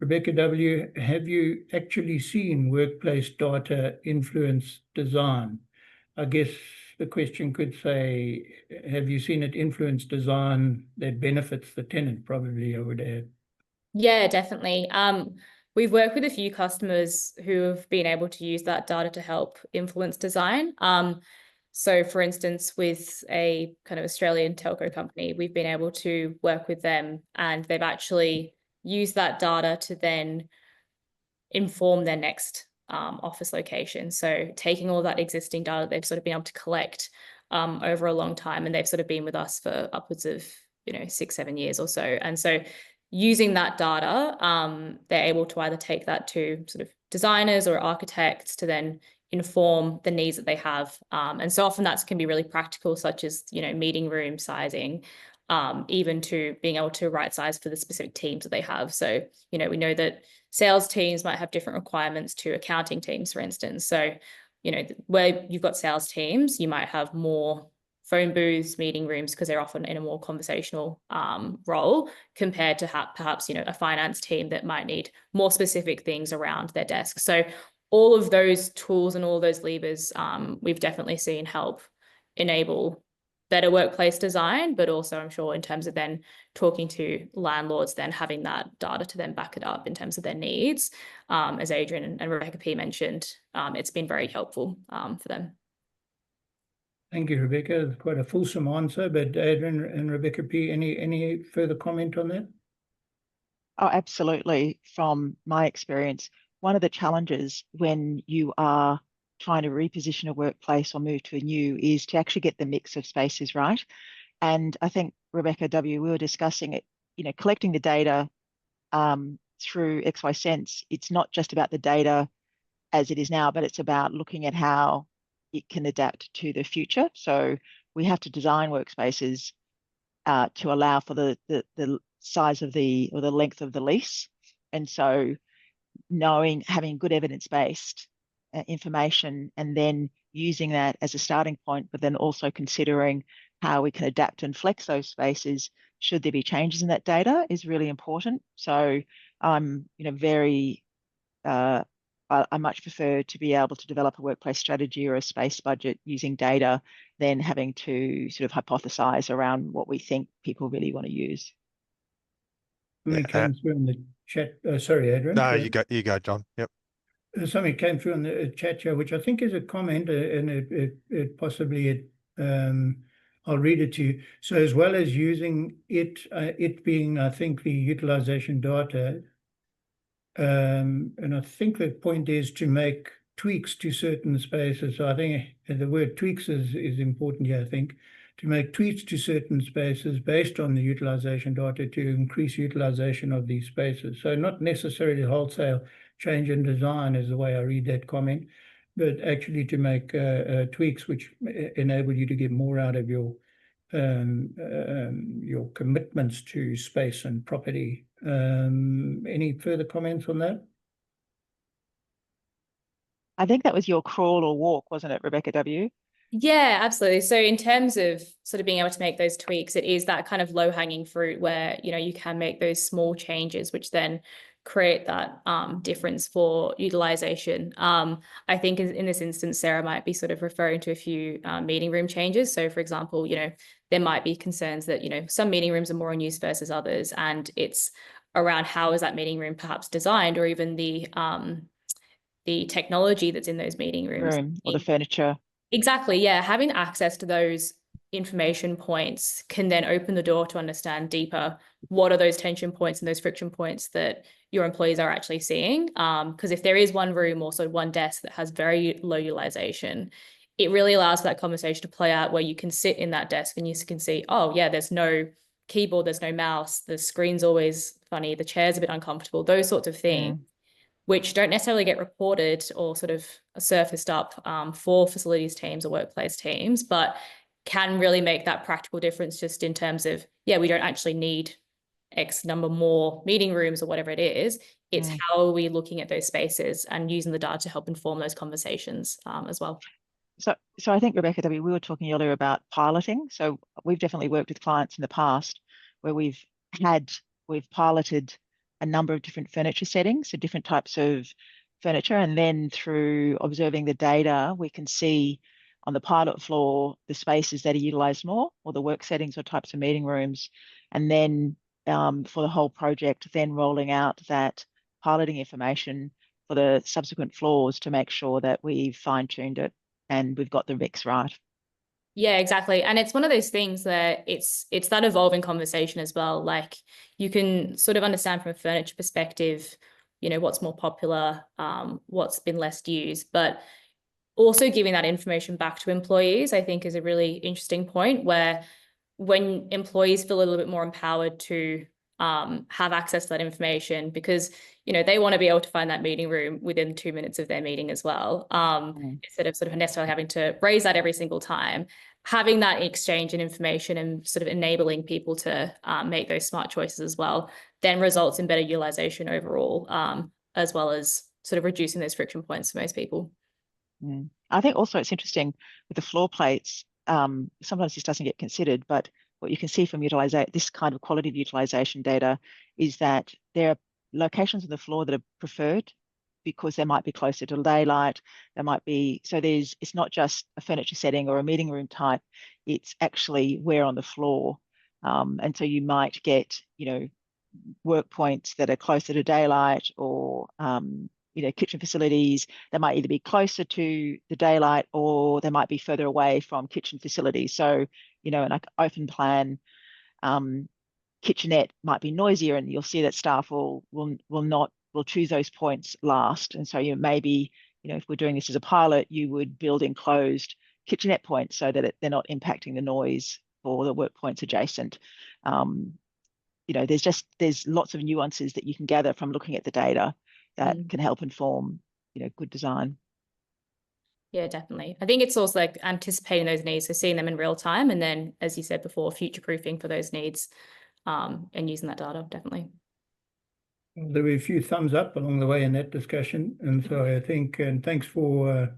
Rebecca W., have you actually seen workplace data influence design? I guess the question could say, have you seen it influence design that benefits the tenant? Probably, I would add. Yeah, definitely. We've worked with a few customers who have been able to use that data to help influence design. So for instance, with a kind of Australian telco company, we've been able to work with them, and they've actually used that data to then inform their next office location. So taking all that existing data they've sort of been able to collect over a long time, and they've sort of been with us for upwards of 6-7 years or so. And so using that data, they're able to either take that to sort of designers or architects to then inform the needs that they have. And so often that can be really practical, such as, meeting room sizing, even to being able to right size for the specific teams that they have. So, we know that sales teams might have different requirements to accounting teams, for instance. So, where you've got sales teams, you might have more phone booths, meeting rooms, because they're often in a more conversational role compared to perhaps, a finance team that might need more specific things around their desk. So all of those tools and all those levers, we've definitely seen help enable better workplace design, but also I'm sure in terms of then talking to landlords, then having that data to then back it up in terms of their needs. As Adrian and Rebecca P mentioned, it's been very helpful for them. Thank you, Rebecca. Quite a fulsome answer, but Adrian and Rebecca P, any further comment on that? Oh, absolutely. From my experience, one of the challenges when you are trying to reposition a workplace or move to a new is to actually get the mix of spaces right. And I think, Rebecca W., we were discussing it, collecting the data through XY Sense. It's not just about the data as it is now, but it's about looking at how it can adapt to the future. So we have to design workspaces to allow for the size of the length of the lease. And so having good evidence-based information and then using that as a starting point, but then also considering how we can adapt and flex those spaces should there be changes in that data is really important. So I'm, I much prefer to be able to develop a workplace strategy or a space budget using data than having to sort of hypothesize around what we think people really want to use. Something came through in the chat. Sorry, Adrian. No, you go, John. Yep. Something came through on the chat here, which I think is a comment, and it possibly I'll read it to you. So as well as using it being, I think, the utilization data, and I think the point is to make tweaks to certain spaces. So I think the word tweaks is important here, I think, to make tweaks to certain spaces based on the utilization data to increase utilization of these spaces. So not necessarily wholesale change in design is the way I read that comment, but actually to make tweaks which enable you to get more out of your commitments to space and property. Any further comments on that? I think that was your crawl or walk, wasn't it, Rebecca W.? Yeah, absolutely. So in terms of sort of being able to make those tweaks, it is that kind of low-hanging fruit where, you can make those small changes, which then create that difference for utilization. I think in this instance, Sarah might be sort of referring to a few meeting room changes. So for example, there might be concerns that, some meeting rooms are more in use versus others. And it's around how is that meeting room perhaps designed, or even the technology that's in those meeting rooms. Or the furniture. Exactly, yeah. Having access to those information points can then open the door to understand deeper what are those tension points and those friction points that your employees are actually seeing. Because if there is one room or so one desk that has very low utilization, it really allows for that conversation to play out where you can sit in that desk and you can see, oh yeah, there's no keyboard, there's no mouse, the screen's always funny, the chair's a bit uncomfortable, those sorts of things. Which don't necessarily get reported or sort of surfaced up for facilities teams or workplace teams, but can really make that practical difference just in terms of, yeah, we don't actually need X number more meeting rooms or whatever it is. It's how are we looking at those spaces and using the data to help inform those conversations as well. So I think, Rebecca W., we were talking earlier about piloting. So we've definitely worked with clients in the past where we've piloted a number of different furniture settings, so different types of furniture. And then through observing the data, we can see on the pilot floor the spaces that are utilised more, or the work settings or types of meeting rooms. And then for the whole project, then rolling out that piloting information for the subsequent floors to make sure that we've fine-tuned it and we've got the mix right. Yeah, exactly. And it's one of those things that it's that evolving conversation as well. Like you can sort of understand from a furniture perspective, you know, what's more popular, what's been less used, but also giving that information back to employees, I think, is a really interesting point, where when employees feel a little bit more empowered to have access to that information, because, you know, they want to be able to find that meeting room within 2 minutes of their meeting as well, instead of sort of necessarily having to raise that every single time. Having that exchange in information and sort of enabling people to make those smart choices as well, then results in better utilization overall, as well as sort of reducing those friction points for most people. I think also it's interesting with the floor plates. Sometimes this doesn't get considered, but what you can see from this kind of quality of utilization data is that there are locations on the floor that are preferred because they might be closer to daylight. There might be, so it's not just a furniture setting or a meeting room type, it's actually where on the floor. And so you might get, you know, work points that are closer to daylight, or you know, kitchen facilities that might either be closer to the daylight or they might be further away from kitchen facilities. So, you know, an open plan kitchenette might be noisier, and you'll see that staff will choose those points last. And so you maybe, you know, if we're doing this as a pilot, you would build enclosed kitchenette points so that they're not impacting the noise for the work points adjacent. You know, there's lots of nuances that you can gather from looking at the data that can help inform, you know, good design. Yeah, definitely. I think it's also like anticipating those needs, so seeing them in real time, and then, as you said before, future-proofing for those needs, and using that data, definitely. There were a few thumbs up along the way in that discussion, and so I think, and thanks for,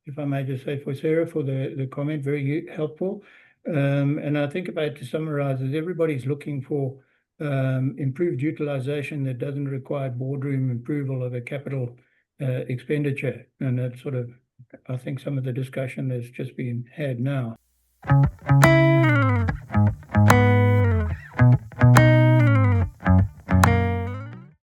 if I may just say, for Sarah for the comment, very helpful. And I think, if I had to summarize, is everybody's looking for improved utilization that doesn't require boardroom approval of a capital expenditure, and that's sort of, I think, some of the discussion that's just been had now.